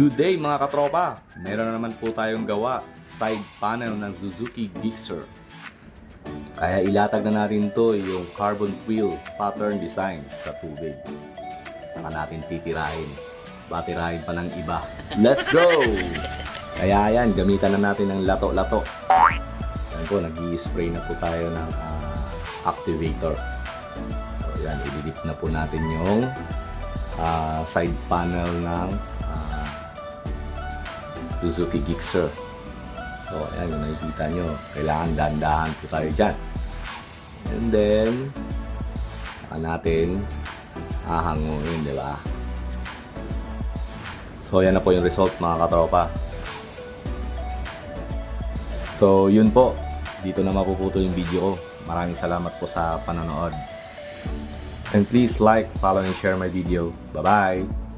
Good day mga katropa! Meron na naman po tayong gawa, side panel ng Suzuki Gixxer. Kaya ilatag na natin to yung carbon quill pattern design sa tubig. Saka natin titirahin. Batirahin pa ng iba. Let's go! Kaya yan, gamitan na natin ng lato-lato. Yan po, nag-i-spray na po tayo ng activator. So yan, ididip na po natin yung side panel ng Suzuki Gixxer. So ayan, yung nakikita nyo, kailangan dahan-dahan po tayo dyan. And then saka natin hahanguin, di ba? So yan na po yung result mga katropa. So yun po, dito na mapuputo yung video ko. Maraming salamat po sa panonood. And please like, follow, and share my video. Bye-bye!